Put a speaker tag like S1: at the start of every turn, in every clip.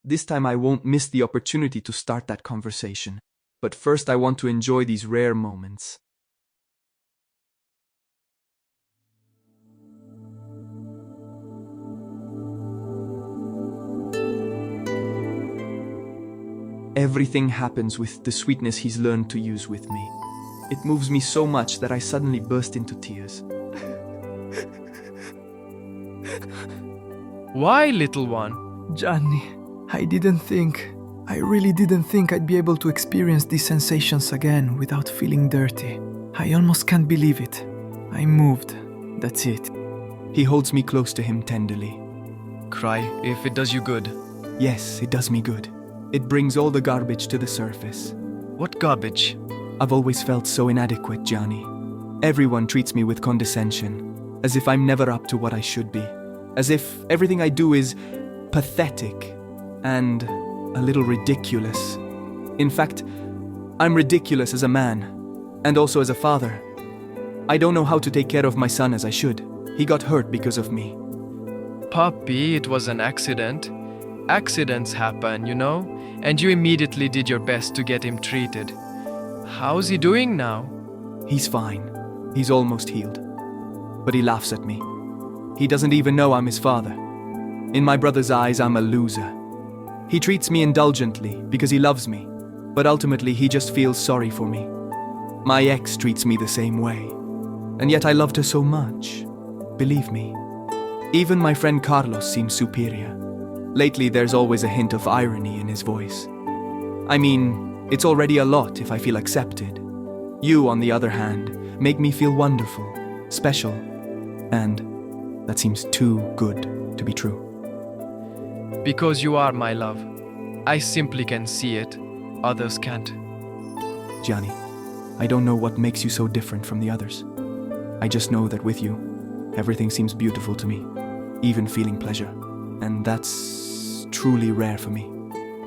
S1: This time I won't miss the opportunity to start that conversation. But first I want to enjoy these rare moments. Everything happens with the sweetness he's learned to use with me. It moves me so much that I suddenly burst into tears.
S2: Why, little one?
S3: Gianni, I really didn't think I'd be able to experience these sensations again without feeling dirty. I almost can't believe it. I'm moved. That's it.
S1: He holds me close to him tenderly.
S2: Cry if it does you good.
S1: Yes, it does me good. It brings all the garbage to the surface.
S2: What garbage?
S1: I've always felt so inadequate, Gianni. Everyone treats me with condescension, as if I'm never up to what I should be. As if everything I do is pathetic and a little ridiculous. In fact, I'm ridiculous as a man, and also as a father. I don't know how to take care of my son as I should. He got hurt because of me.
S2: Puppy, it was an accident. Accidents happen, you know, and you immediately did your best to get him treated. How's he doing now?
S1: He's fine. He's almost healed. But he laughs at me. He doesn't even know I'm his father. In my brother's eyes, I'm a loser. He treats me indulgently because he loves me, but ultimately he just feels sorry for me. My ex treats me the same way, and yet I loved her so much. Believe me. Even my friend Carlos seems superior. Lately, there's always a hint of irony in his voice. I mean, it's already a lot if I feel accepted. You, on the other hand, make me feel wonderful, special, and that seems too good to be true.
S2: Because you are my love. I simply can see it. Others can't.
S1: Gianni, I don't know what makes you so different from the others. I just know that with you, everything seems beautiful to me, even feeling pleasure. And that's truly rare for me.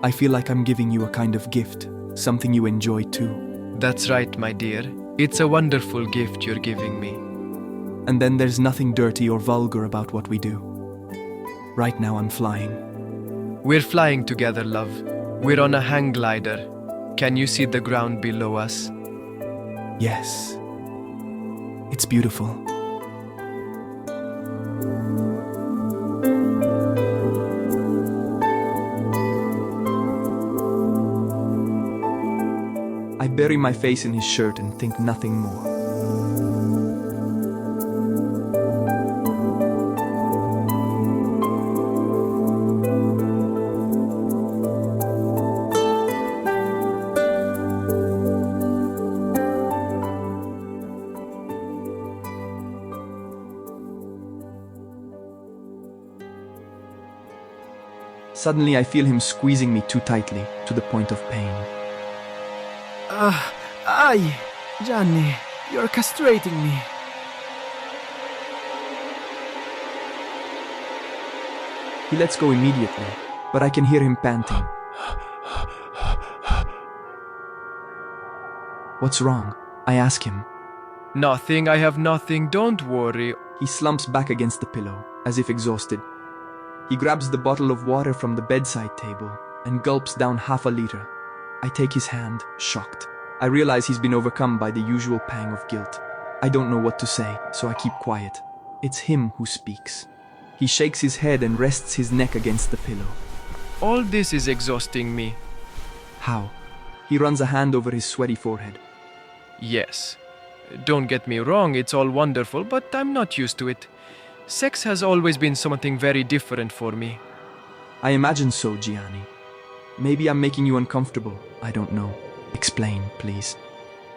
S1: I feel like I'm giving you a kind of gift, something you enjoy too.
S2: That's right, my dear. It's a wonderful gift you're giving me.
S1: And then there's nothing dirty or vulgar about what we do. Right now I'm flying.
S2: We're flying together, love. We're on a hang glider. Can you see the ground below us?
S1: Yes. It's beautiful. I bury my face in his shirt and think nothing more. Suddenly I feel him squeezing me too tightly, to the point of pain.
S3: Aye, Gianni, you're castrating me.
S1: He lets go immediately, but I can hear him panting. What's wrong? I ask him.
S2: Nothing, I have nothing, don't worry.
S1: He slumps back against the pillow, as if exhausted. He grabs the bottle of water from the bedside table and gulps down half a liter. I take his hand, shocked. I realize he's been overcome by the usual pang of guilt. I don't know what to say, so I keep quiet. It's him who speaks. He shakes his head and rests his neck against the pillow.
S2: All this is exhausting me.
S1: How? He runs a hand over his sweaty forehead.
S2: Yes. Don't get me wrong, it's all wonderful, but I'm not used to it. Sex has always been something very different for me.
S1: I imagine so, Gianni. Maybe I'm making you uncomfortable. I don't know. Explain, please.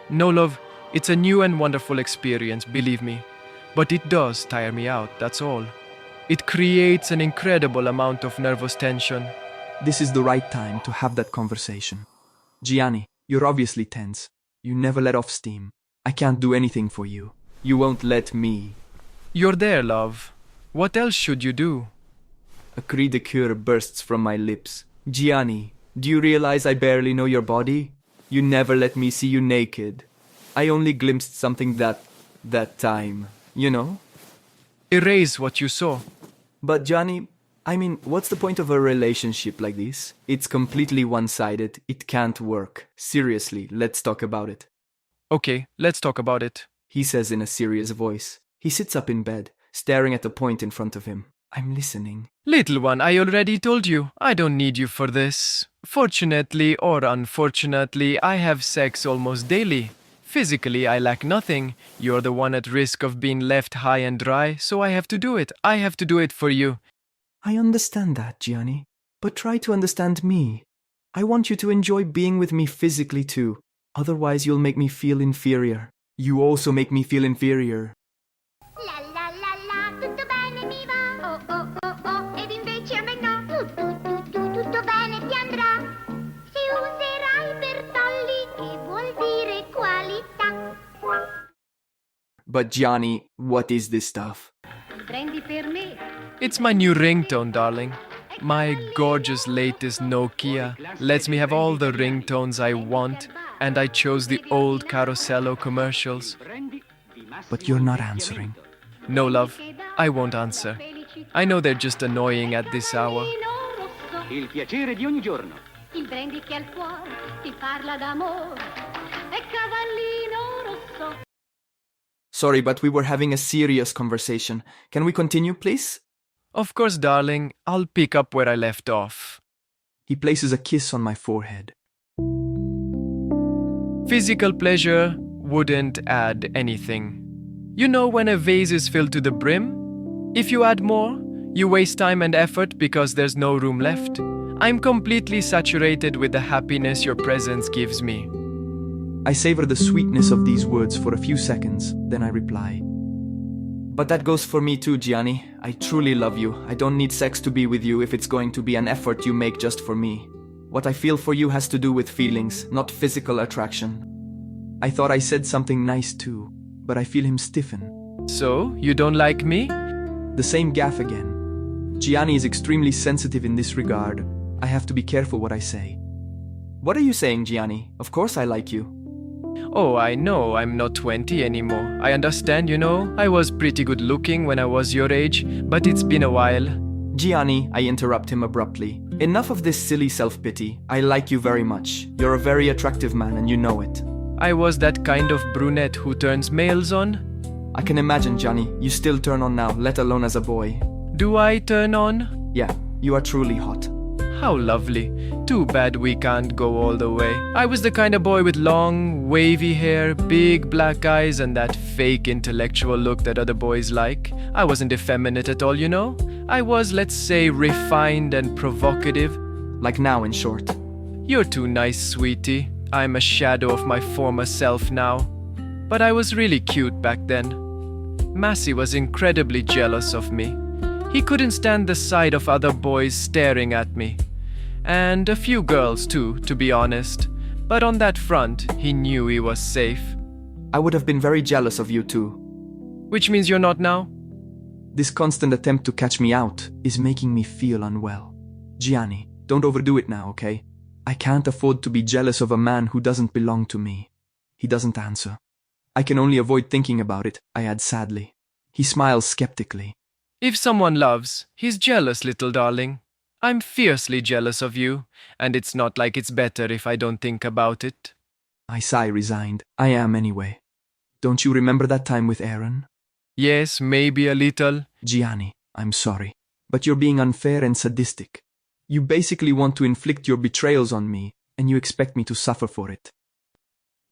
S2: No, love, it's a new and wonderful experience, believe me. But it does tire me out, that's all. It creates an incredible amount of nervous tension.
S1: This is the right time to have that conversation. Gianni, you're obviously tense. You never let off steam. I can't do anything for you. You won't let me.
S2: You're there, love. What else should you do?
S1: A cri de coeur bursts from my lips. Gianni, do you realize I barely know your body? You never let me see you naked. I only glimpsed something that time, you know?
S2: Erase what you saw.
S1: But Gianni, I mean, what's the point of a relationship like this? It's completely one-sided. It can't work. Seriously, let's talk about it.
S2: Okay, let's talk about it.
S1: He says in a serious voice. He sits up in bed, staring at the point in front of him. I'm listening.
S2: Little one, I already told you, I don't need you for this. Fortunately or unfortunately, I have sex almost daily. Physically, I lack nothing. You're the one at risk of being left high and dry, so I have to do it. I have to do it for you.
S1: I understand that, Gianni. But try to understand me. I want you to enjoy being with me physically too. Otherwise, you'll make me feel inferior. You also make me feel inferior.
S4: La la la la, tutto bene mi va. Oh oh oh oh, ed invece a me no. Tutto bene ti andrà. Se userai Bertolli, che vuol dire qualità.
S1: But Gianni, what is this stuff?
S4: Prendi per me.
S2: It's my new ringtone, darling. My gorgeous latest Nokia lets me have all the ringtones I want, and I chose the old Carosello commercials.
S1: But you're not answering.
S2: No, love, I won't answer. I know they're just annoying at this hour.
S5: Il piacere di ogni giorno.
S4: Il brandy che al cuore ti parla d'amore. È cavallino rosso.
S1: Sorry, but we were having a serious conversation. Can we continue, please?
S2: Of course, darling, I'll pick up where I left off.
S1: He places a kiss on my forehead.
S2: Physical pleasure wouldn't add anything. You know when a vase is filled to the brim? If you add more, you waste time and effort because there's no room left. I'm completely saturated with the happiness your presence gives me.
S1: I savor the sweetness of these words for a few seconds, then I reply. But that goes for me too, Gianni. I truly love you. I don't need sex to be with you if it's going to be an effort you make just for me. What I feel for you has to do with feelings, not physical attraction. I thought I said something nice too, but I feel him stiffen.
S2: So, you don't like me?
S1: The same gaffe again. Gianni is extremely sensitive in this regard. I have to be careful what I say. What are you saying, Gianni? Of course I like you.
S2: Oh, I know, I'm not 20 anymore. I understand, you know. I was pretty good looking when I was your age, but it's been a while.
S1: Gianni, I interrupt him abruptly. Enough of this silly self-pity. I like you very much. You're a very attractive man and you know it.
S2: I was that kind of brunette who turns males on.
S1: I can imagine, Gianni. You still turn on now, let alone as a boy.
S2: Do I turn on?
S1: Yeah, you are truly hot.
S2: How lovely. Too bad we can't go all the way. I was the kind of boy with long, wavy hair, big black eyes, and that fake intellectual look that other boys like. I wasn't effeminate at all, you know. I was, let's say, refined and provocative.
S1: Like now, in short.
S2: You're too nice, sweetie. I'm a shadow of my former self now. But I was really cute back then. Massey was incredibly jealous of me. He couldn't stand the sight of other boys staring at me. And a few girls too, to be honest. But on that front, he knew he was safe.
S1: I would have been very jealous of you too.
S2: Which means you're not now?
S1: This constant attempt to catch me out is making me feel unwell. Gianni, don't overdo it now, okay? I can't afford to be jealous of a man who doesn't belong to me. He doesn't answer. I can only avoid thinking about it, I add sadly. He smiles skeptically.
S2: If someone loves, he's jealous, little darling. I'm fiercely jealous of you, and it's not like it's better if I don't think about it.
S1: I sigh resigned. I am anyway. Don't you remember that time with Aaron?
S2: Yes, maybe a little.
S1: Gianni, I'm sorry, but you're being unfair and sadistic. You basically want to inflict your betrayals on me, and you expect me to suffer for it.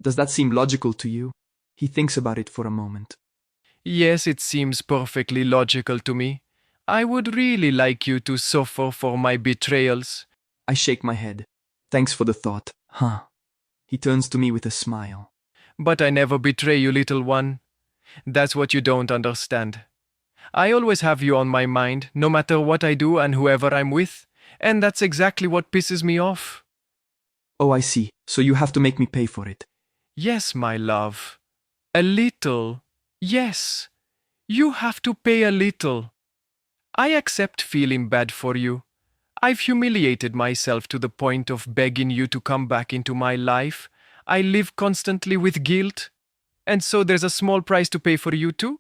S1: Does that seem logical to you? He thinks about it for a moment.
S2: Yes, it seems perfectly logical to me. I would really like you to suffer for my betrayals.
S1: I shake my head. Thanks for the thought, huh? He turns to me with a smile.
S2: But I never betray you, little one. That's what you don't understand. I always have you on my mind, no matter what I do and whoever I'm with, and that's exactly what pisses me off.
S1: Oh, I see. So you have to make me pay for it.
S2: Yes, my love. A little. Yes. You have to pay a little. I accept feeling bad for you. I've humiliated myself to the point of begging you to come back into my life. I live constantly with guilt. And so there's a small price to pay for you too.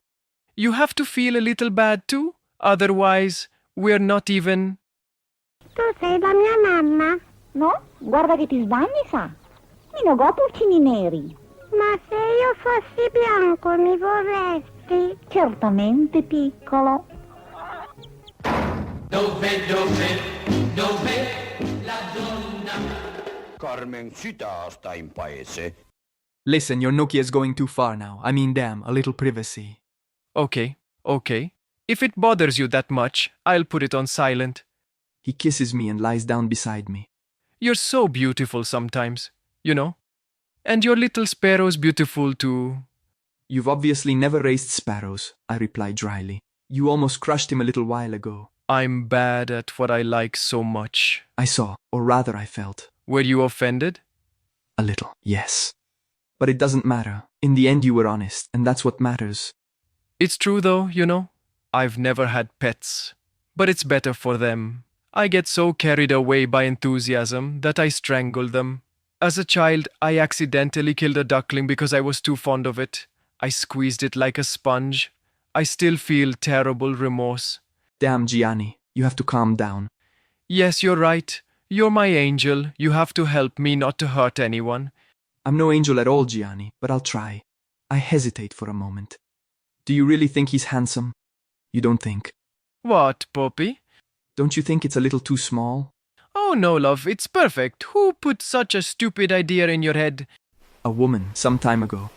S2: You have to feel a little bad too. Otherwise, We're not even...
S4: Tu sei la mia mamma?
S6: No, guarda che ti sbagli, sa. Io non ho pulcini neri.
S4: Ma se io fossi bianco mi vorresti?
S6: Certamente, piccolo.
S7: Carmencita sta in paese.
S1: Listen, your Nokia is going too far now. I mean, damn, a little privacy.
S2: Okay. If it bothers you that much, I'll put it on silent.
S1: He kisses me and lies down beside me.
S2: You're so beautiful sometimes, you know? And your little sparrow's beautiful too.
S1: You've obviously never raised sparrows, I replied dryly. You almost crushed him a little while ago.
S2: I'm bad at what I like so much.
S1: I saw, or rather I felt.
S2: Were you offended?
S1: A little, yes. But it doesn't matter. In the end you were honest, and that's what matters.
S2: It's true though, you know? I've never had pets. But it's better for them. I get so carried away by enthusiasm that I strangle them. As a child, I accidentally killed a duckling because I was too fond of it. I squeezed it like a sponge. I still feel terrible remorse.
S1: Damn, Gianni, you have to calm down.
S2: Yes, you're right. You're my angel. You have to help me not to hurt anyone.
S1: I'm no angel at all, Gianni, but I'll try. I hesitate for a moment. Do you really think he's handsome? You don't think?
S2: What, Poppy?
S1: Don't you think it's a little too small?
S2: Oh no, love, it's perfect. Who put such a stupid idea in your head?
S1: A woman, some time ago.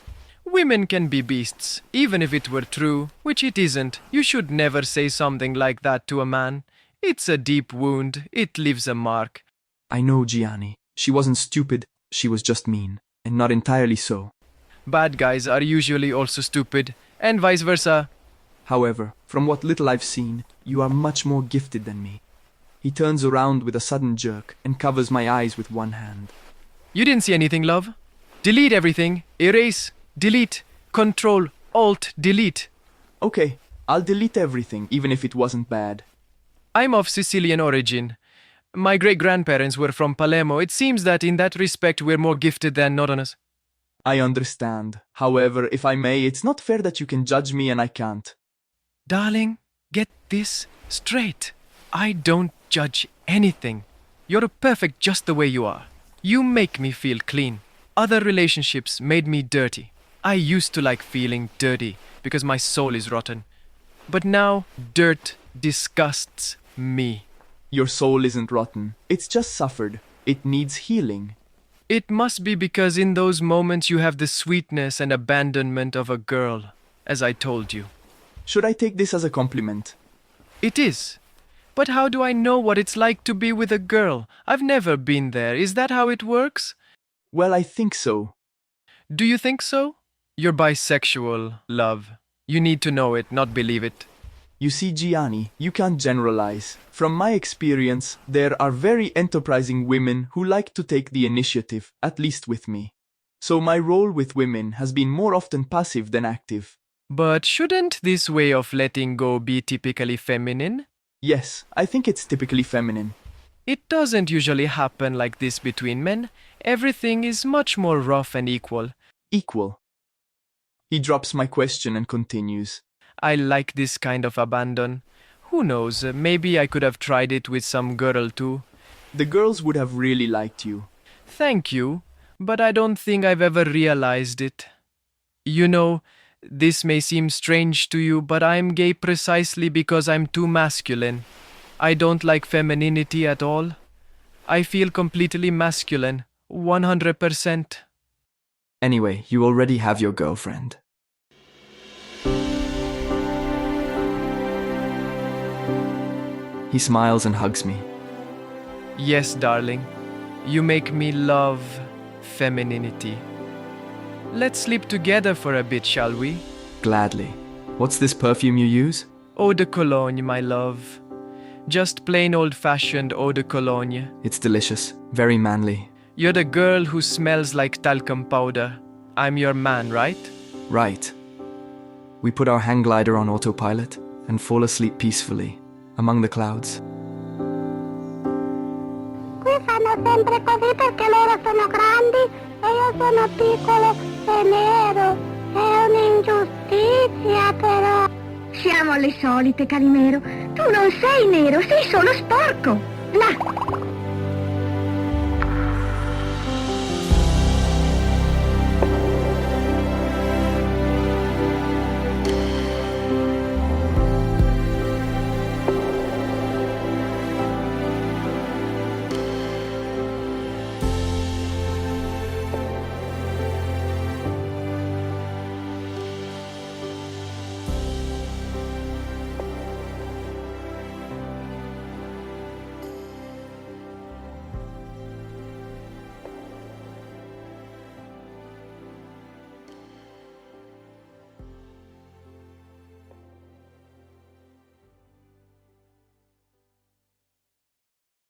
S2: Women can be beasts, even if it were true, which it isn't. You should never say something like that to a man. It's a deep wound. It leaves a mark.
S1: I know, Gianni. She wasn't stupid. She was just mean. And not entirely so.
S2: Bad guys are usually also stupid, and vice versa.
S1: However, from what little I've seen, you are much more gifted than me. He turns around with a sudden jerk and covers my eyes with one hand.
S2: You didn't see anything, love. Delete everything. Erase. Delete. Control. Alt. Delete.
S1: Okay, I'll delete everything, even if it wasn't bad.
S2: I'm of Sicilian origin. My great-grandparents were from Palermo. It seems that in that respect we're more gifted than Northerners.
S1: I understand. However, if I may, it's not fair that you can judge me and I can't.
S2: Darling, get this straight. I don't judge anything. You're perfect just the way you are. You make me feel clean. Other relationships made me dirty. I used to like feeling dirty because my soul is rotten. But now, dirt disgusts me.
S1: Your soul isn't rotten. It's just suffered. It needs healing.
S2: It must be because in those moments you have the sweetness and abandonment of a girl, as I told you.
S1: Should I take this as a compliment?
S2: It is. But how do I know what it's like to be with a girl? I've never been there. Is that how it works?
S1: Well, I think so.
S2: Do you think so? You're bisexual, love. You need to know it, not believe it.
S1: You see, Gianni, you can't generalize. From my experience, there are very enterprising women who like to take the initiative, at least with me. So my role with women has been more often passive than active.
S2: But shouldn't this way of letting go be typically feminine?
S1: Yes, I think it's typically feminine.
S2: It doesn't usually happen like this between men. Everything is much more rough and equal.
S1: Equal. He drops my question and continues.
S2: I like this kind of abandon. Who knows, maybe I could have tried it with some girl too.
S1: The girls would have really liked you.
S2: Thank you, but I don't think I've ever realized it. You know, this may seem strange to you, but I'm gay precisely because I'm too masculine. I don't like femininity at all. I feel completely masculine, 100%.
S1: Anyway, you already have your girlfriend. He smiles and hugs me.
S2: Yes, darling. You make me love femininity. Let's sleep together for a bit, shall we?
S1: Gladly. What's this perfume you use?
S2: Eau de Cologne, my love. Just plain old-fashioned eau de Cologne.
S1: It's delicious. Very manly.
S2: You're the girl who smells like talcum powder. I'm your man, right?
S1: Right. We put our hang glider on autopilot and fall asleep peacefully among the clouds.
S4: Qui fanno sempre così perché loro sono grandi e io sono piccolo e nero. È un'ingiustizia però. Siamo alle solite, cari nero. Tu non sei nero, sei solo sporco. Là.